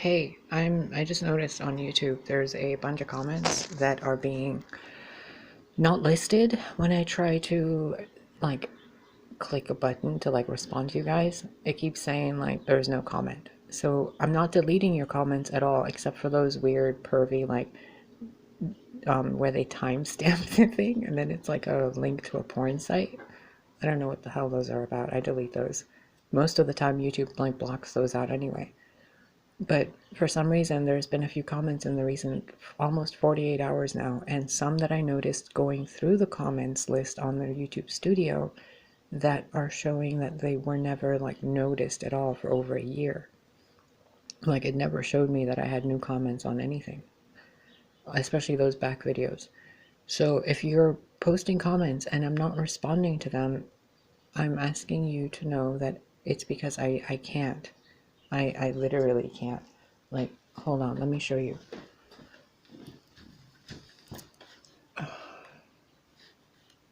Hey, I just noticed on YouTube there's a bunch of comments that are being not listed when I try to like click a button to like respond to you guys. It keeps saying like there's no comment. So I'm not deleting your comments at all except for those weird pervy like where they timestamp the thing and then it's like a link to a porn site. I don't know what the hell those are about. I delete those. Most of the time YouTube like blocks those out anyway. But for some reason, there's been a few comments in the recent almost 48 hours now, and some that I noticed going through the comments list on their YouTube studio that are showing that they were never like noticed at all for over a year. Like it never showed me that I had new comments on anything, especially those back videos. So if you're posting comments and I'm not responding to them, I'm asking you to know that it's because I can't. I literally can't. Like, hold on, let me show you.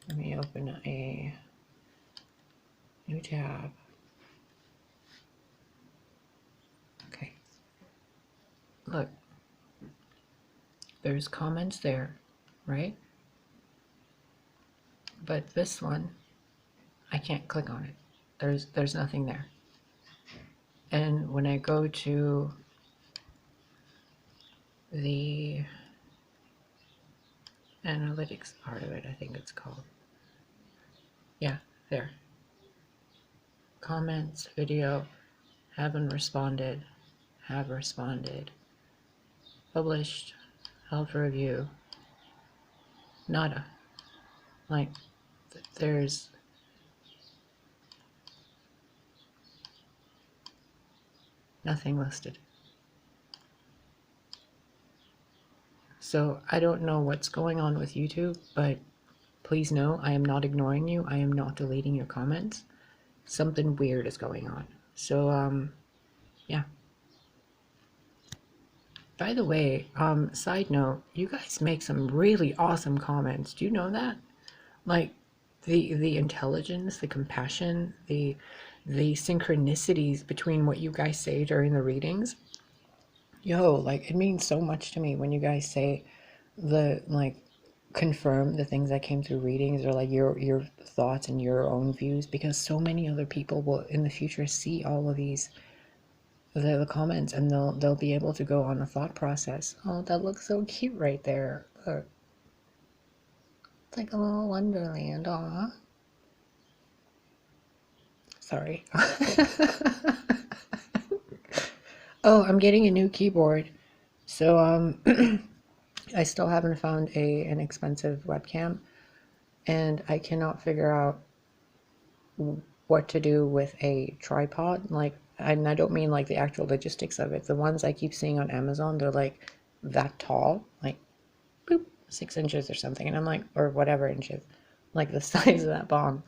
Let me open a new tab. Okay. Look, there's comments there, right? But this one, I can't click on it. There's nothing there. And when I go to the analytics part of it, I think it's called. Yeah, there. Comments, video, haven't responded, have responded, published, held for review, nada. Like, there's nothing listed. So I don't know what's going on with YouTube, but please know I am not ignoring you. I am not deleting your comments. Something weird is going on. So, yeah. By the way, side note, you guys make some really awesome comments. Do you know that? Like the intelligence, the compassion, the synchronicities between what you guys say during the readings. Yo, like it means so much to me when you guys say the like confirm the things that came through readings or like your thoughts and your own views because so many other people will in the future see all of these the comments and they'll be able to go on a thought process. Oh, that looks so cute right there. Look. It's like a little wonderland. Aw. Sorry. Oh, I'm getting a new keyboard. So I still haven't found an expensive webcam and I cannot figure out what to do with a tripod. Like, and I don't mean like the actual logistics of it. The ones I keep seeing on Amazon, they're like that tall, like boop, 6 inches or something. And I'm like, or whatever inches, like the size of that bomb.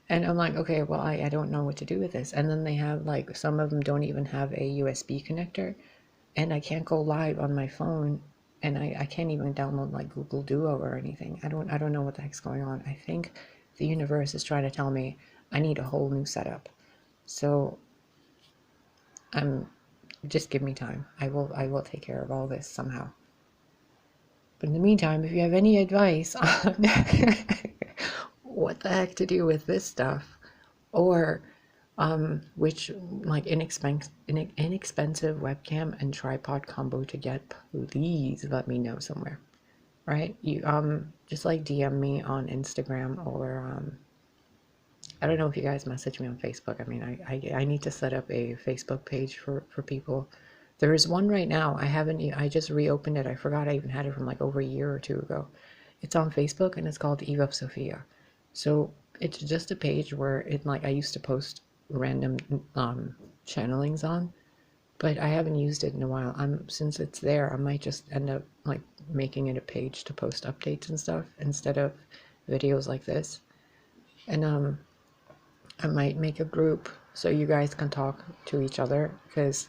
And I'm like, okay, well, I don't know what to do with this. And then they have like, some of them don't even have a USB connector. And I can't go live on my phone. And I can't even download like Google Duo or anything. I don't know what the heck's going on. I think the universe is trying to tell me I need a whole new setup. So just give me time. I will take care of all this somehow. But in the meantime, if you have any advice on what the heck to do with this stuff, or which like inexpensive webcam and tripod combo to get, please let me know somewhere. Right? You just like DM me on Instagram or I don't know if you guys message me on Facebook. I mean, I need to set up a Facebook page for people. There is one right now. I just reopened it. I forgot I even had it from like over a year or two ago. It's on Facebook and it's called Eve of Sophia. So it's just a page where it like I used to post random channelings on, but I haven't used it in a while. Since it's there, I might just end up like making it a page to post updates and stuff instead of videos like this. And I might make a group so you guys can talk to each other because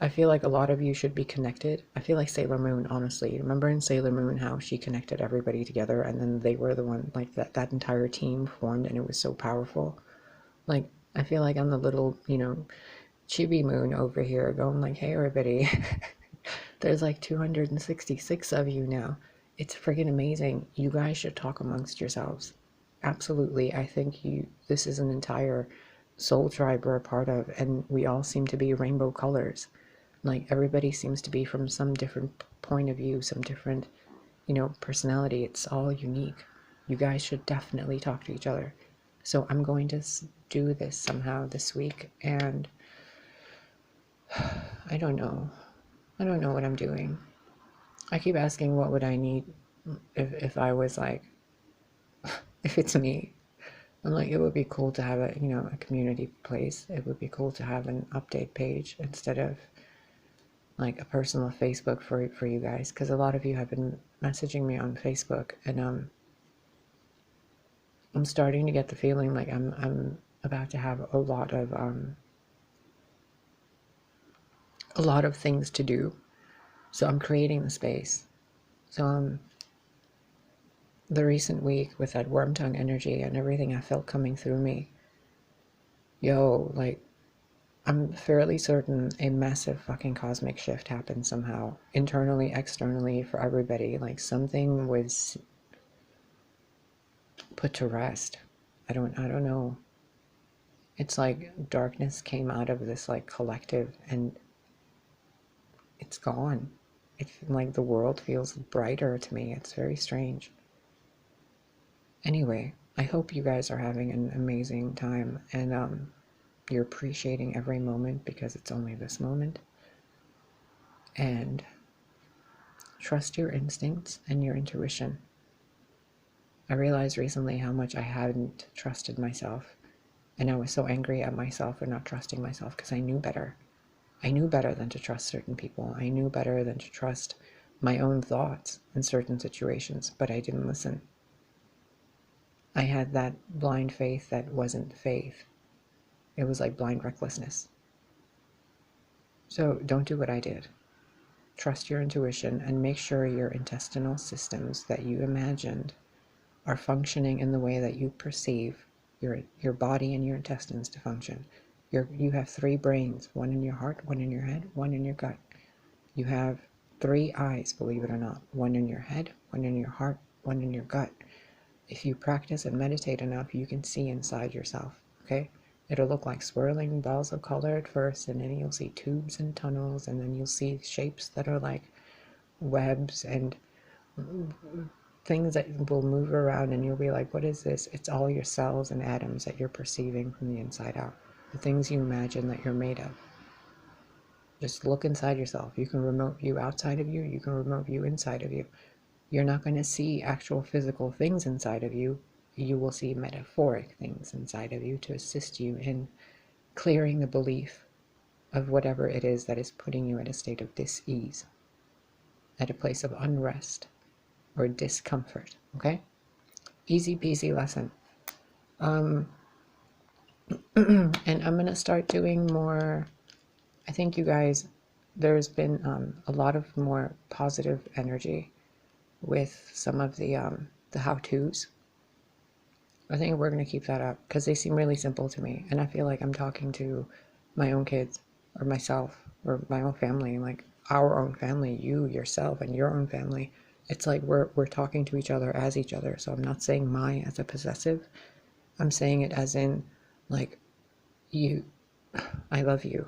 I feel like a lot of you should be connected. I feel like Sailor Moon, honestly. Remember in Sailor Moon how she connected everybody together and then they were the one, like that entire team formed and it was so powerful. Like, I feel like I'm the little, Chibi Moon over here going like, hey everybody, there's like 266 of you now. It's friggin' amazing. You guys should talk amongst yourselves. Absolutely. I think this is an entire soul tribe we're a part of, and we all seem to be rainbow colors. Like everybody seems to be from some different point of view, some different, personality. It's all unique. You guys should definitely talk to each other. So I'm going to do this somehow this week, and I don't know. I don't know what I'm doing. I keep asking what would I need if I was like, if it's me. I'm like, it would be cool to have a community place. It would be cool to have an update page instead of like a personal Facebook for you guys, because a lot of you have been messaging me on Facebook, and I'm starting to get the feeling like I'm about to have a lot of things to do. So I'm creating the space. So the recent week with that worm tongue energy and everything I felt coming through me, like I'm fairly certain a massive fucking cosmic shift happened somehow, internally, externally, for everybody. Like something was put to rest. I don't know. It's like darkness came out of this like collective, and it's gone. It's like the world feels brighter to me. It's very strange. Anyway, I hope you guys are having an amazing time, and you're appreciating every moment because it's only this moment. And trust your instincts and your intuition. I realized recently how much I hadn't trusted myself, and I was so angry at myself for not trusting myself because I knew better. I knew better than to trust certain people. I knew better than to trust my own thoughts in certain situations, but I didn't listen. I had that blind faith that wasn't faith. It was like blind recklessness. So don't do what I did. Trust your intuition and make sure your intestinal systems that you imagined are functioning in the way that you perceive your body and your intestines to function. You have 3 brains, one in your heart, one in your head, one in your gut. You have 3 eyes, believe it or not, one in your head, one in your heart, one in your gut. If you practice and meditate enough, you can see inside yourself, okay? It'll look like swirling balls of color at first, and then you'll see tubes and tunnels, and then you'll see shapes that are like webs and things that will move around, and you'll be like, what is this? It's all your cells and atoms that you're perceiving from the inside out. The things you imagine that you're made of. Just look inside yourself. You can remote view outside of you. You can remote view inside of you. You're not going to see actual physical things inside of you. You will see metaphoric things inside of you to assist you in clearing the belief of whatever it is that is putting you at a state of dis-ease, at a place of unrest or discomfort, okay? Easy peasy lesson. And I'm going to start doing more. I think you guys, there's been a lot of more positive energy with some of the how-tos. I think we're going to keep that up because they seem really simple to me, and I feel like I'm talking to my own kids or myself or my own family, like our own family, you yourself and your own family. It's like we're talking to each other as each other. So I'm not saying my as a possessive. I'm saying it as in like you. I love you.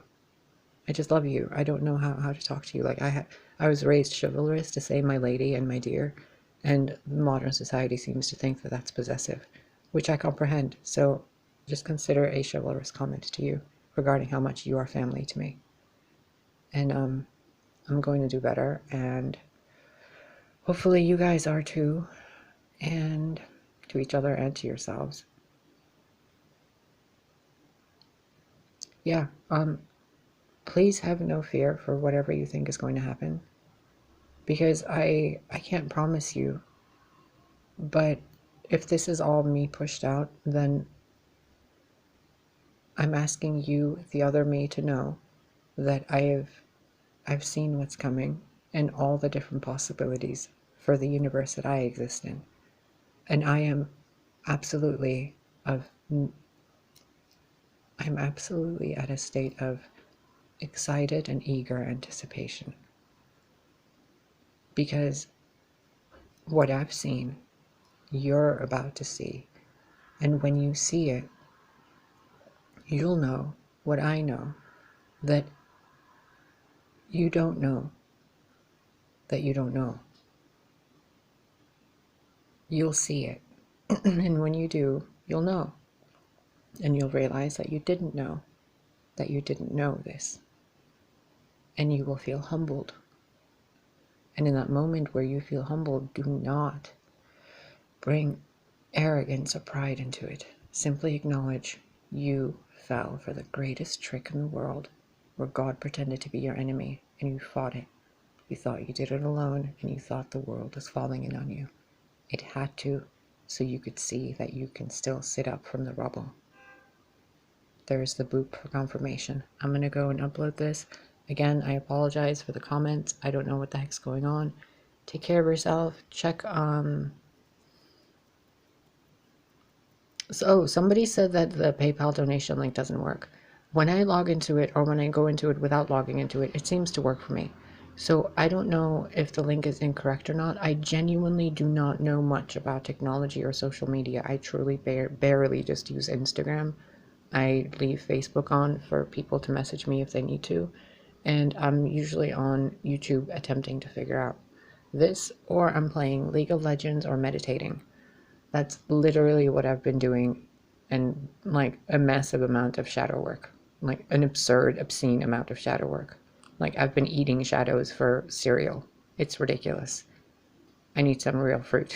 I just love you. I don't know how to talk to you. Like I was raised chivalrous to say my lady and my dear, and modern society seems to think that that's possessive, which I comprehend. So just consider a chivalrous comment to you regarding how much you are family to me. And I'm going to do better, and hopefully you guys are too, and to each other and to yourselves. Yeah, please have no fear for whatever you think is going to happen, because I can't promise you, but if this is all me pushed out, then I'm asking you, the other me, to know that I've seen what's coming and all the different possibilities for the universe that I exist in. And I'm absolutely at a state of excited and eager anticipation. Because what I've seen, you're about to see. And when you see it, you'll know what I know, that you don't know, that you don't know. You'll see it. And when you do, you'll know. And you'll realize that you didn't know this. And you will feel humbled. And in that moment where you feel humbled, do not bring arrogance or pride into it. Simply acknowledge you fell for the greatest trick in the world, where God pretended to be your enemy and you fought it. You thought you did it alone and you thought the world was falling in on you. It had to, so you could see that you can still sit up from the rubble. There's the boop for confirmation. I'm going to go and upload this. Again, I apologize for the comments. I don't know what the heck's going on. Take care of yourself. Check So somebody said that the PayPal donation link doesn't work. When I log into it, or when I go into it without logging into it, it seems to work for me. So I don't know if the link is incorrect or not. I genuinely do not know much about technology or social media. I truly barely just use Instagram. I leave Facebook on for people to message me if they need to. And I'm usually on YouTube attempting to figure out this, or I'm playing League of Legends or meditating. That's literally what I've been doing, and like a massive amount of shadow work, like an absurd, obscene amount of shadow work. Like I've been eating shadows for cereal. It's ridiculous. I need some real fruit.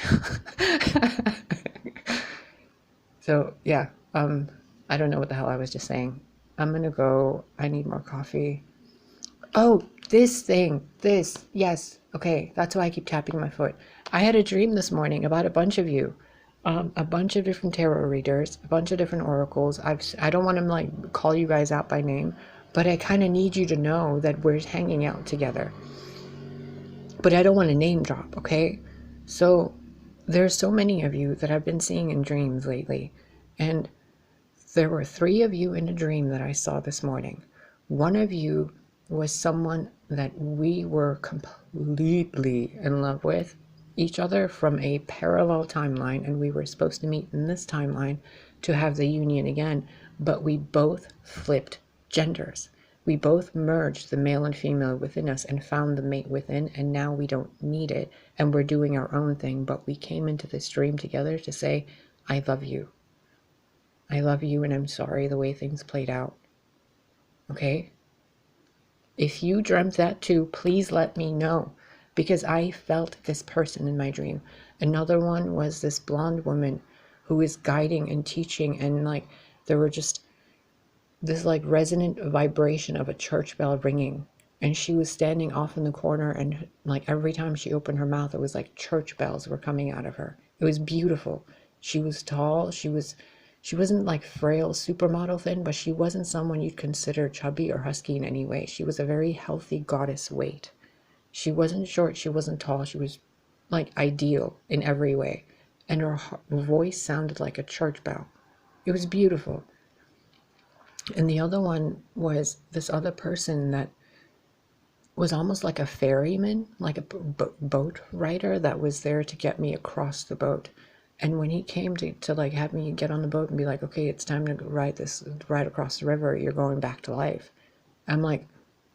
So yeah, I don't know what the hell I was just saying. I'm gonna go. I need more coffee. Oh, this thing. This. Yes. Okay, that's why I keep tapping my foot. I had a dream this morning about a bunch of you. A bunch of different tarot readers, a bunch of different oracles. I don't want to like call you guys out by name, but I kind of need you to know that we're hanging out together. But I don't want to name drop, okay? So there's so many of you that I've been seeing in dreams lately, and there were 3 of you in a dream that I saw this morning. One of you was someone that we were completely in love with each other from a parallel timeline, and we were supposed to meet in this timeline to have the union again, but we both flipped genders. We both merged the male and female within us and found the mate within, and now we don't need it, and we're doing our own thing, but we came into this dream together to say, I love you. I love you, and I'm sorry the way things played out. Okay? If you dreamt that too, please let me know, because I felt this person in my dream. Another one was this blonde woman who was guiding and teaching, and like there were just this like resonant vibration of a church bell ringing, and she was standing off in the corner, and like every time she opened her mouth, it was like church bells were coming out of her. It was beautiful. She was tall. She wasn't like frail supermodel thin, but she wasn't someone you'd consider chubby or husky in any way. She was a very healthy goddess weight. She wasn't short, she wasn't tall, she was like ideal in every way. And her voice sounded like a church bell. It was beautiful. And the other one was this other person that was almost like a ferryman, like a boat rider that was there to get me across the boat. And when he came to like have me get on the boat and be like, okay, it's time to ride across the river, you're going back to life. I'm like,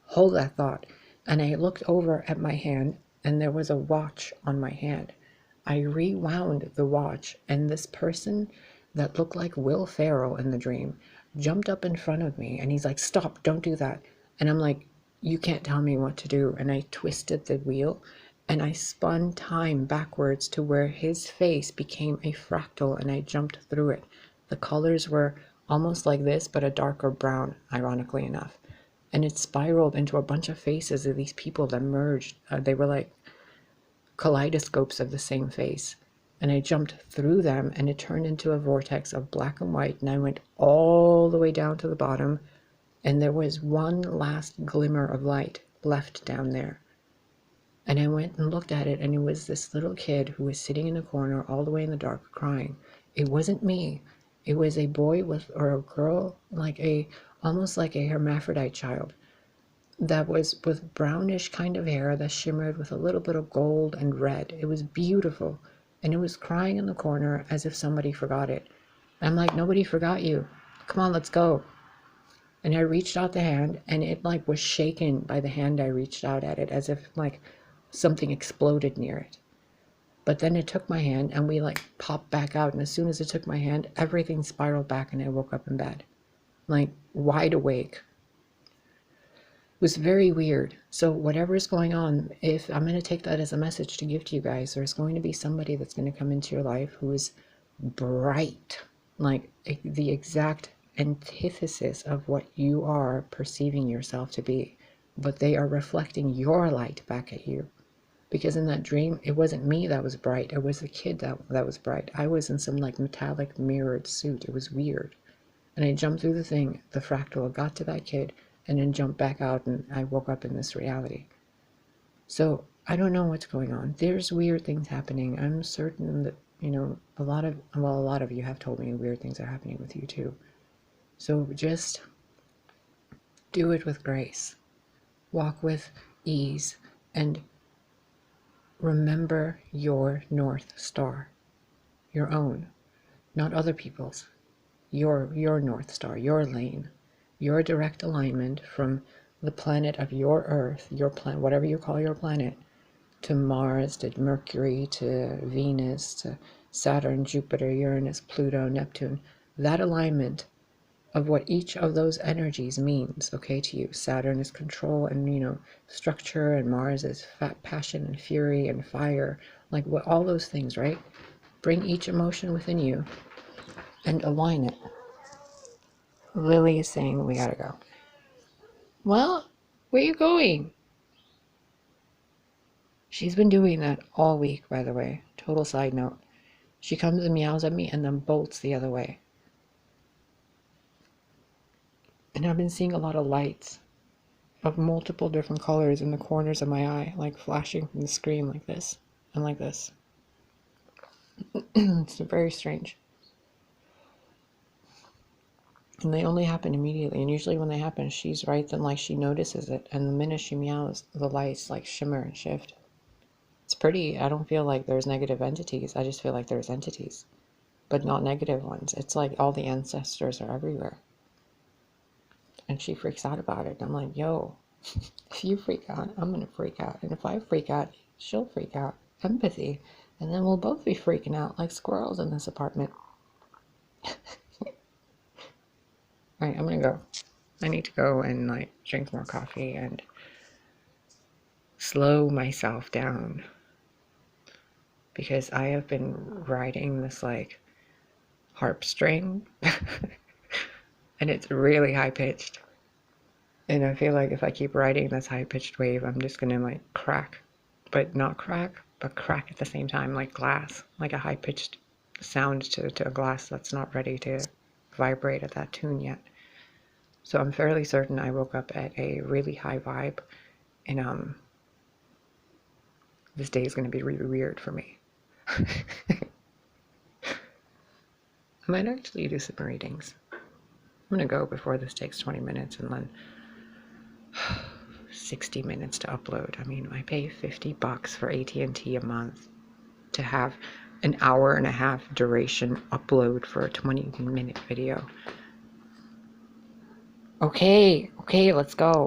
hold that thought. And I looked over at my hand, and there was a watch on my hand. I rewound the watch, and this person that looked like Will Ferrell in the dream jumped up in front of me, and he's like, stop, don't do that. And I'm like, you can't tell me what to do. And I twisted the wheel, and I spun time backwards to where his face became a fractal, and I jumped through it. The colors were almost like this, but a darker brown, ironically enough. And it spiraled into a bunch of faces of these people that merged. They were like kaleidoscopes of the same face. And I jumped through them, and it turned into a vortex of black and white, and I went all the way down to the bottom, and there was one last glimmer of light left down there. And I went and looked at it, and it was this little kid who was sitting in a corner all the way in the dark crying. It wasn't me. It was a boy or a girl, almost like a hermaphrodite child. that was with brownish kind of hair that shimmered with a little bit of gold and red. It was beautiful. And it was crying in the corner as if somebody forgot it. I'm like, nobody forgot you. Come on, let's go. And I reached out the hand, and it like was shaken by the hand I reached out at it, as if like something exploded near it. But then it took my hand, and we like popped back out. And as soon as it took my hand, everything spiraled back, and I woke up in bed, like wide awake. It was very weird. So whatever is going on, if I'm going to take that as a message to give to you guys, there's going to be somebody that's going to come into your life who is bright, like the exact antithesis of what you are perceiving yourself to be, but they are reflecting your light back at you. Because in that dream, it wasn't me that was bright, it was the kid that was bright. I was in some like metallic mirrored suit. It was weird. And I jumped through the thing, the fractal got to that kid, and then jumped back out, and I woke up in this reality. So I don't know what's going on. There's weird things happening. I'm certain that, you know, a lot of you have told me weird things are happening with you too. So just do it with grace. Walk with ease, and remember your North Star. Your own, not other people's. Your North Star, your lane. Your direct alignment from the planet of your Earth, your planet, whatever you call your planet, to Mars, to Mercury, to Venus, to Saturn, Jupiter, Uranus, Pluto, Neptune. That alignment of what each of those energies means, okay, to you. Saturn is control and, you know, structure, and Mars is passion and fury and fire, like what all those things, right? Bring each emotion within you and align it. Lily is saying we gotta go. Well, where are you going? She's been doing that all week, by the way. Total side note. She comes and meows at me and then bolts the other way. And I've been seeing a lot of lights of multiple different colors in the corners of my eye, like flashing from the screen like this and like this. It's very strange. And they only happen immediately, and usually when they happen, she's right then, like she notices it, and the minute she meows, the lights like shimmer and shift. It's pretty. I don't feel like there's negative entities. I just feel like there's entities, but not negative ones. It's like all the ancestors are everywhere. And she freaks out about it. I'm like, yo, if you freak out, I'm going to freak out. And if I freak out, she'll freak out. Empathy. And then we'll both be freaking out like squirrels in this apartment. All right, I'm going to go. I need to go and like drink more coffee and slow myself down, because I have been riding this like harp string and it's really high pitched, and I feel like if I keep riding this high pitched wave, I'm just gonna like crack, but not crack, but crack at the same time, like glass, like a high pitched sound to a glass that's not ready to vibrate at that tune yet. So I'm fairly certain I woke up at a really high vibe, and this day is going to be really weird for me. I might actually do some readings. I'm going to go before this takes 20 minutes and then 60 minutes to upload. I mean, I pay $50 for AT&T a month to have an hour and a half duration upload for a 20-minute video. Okay, let's go.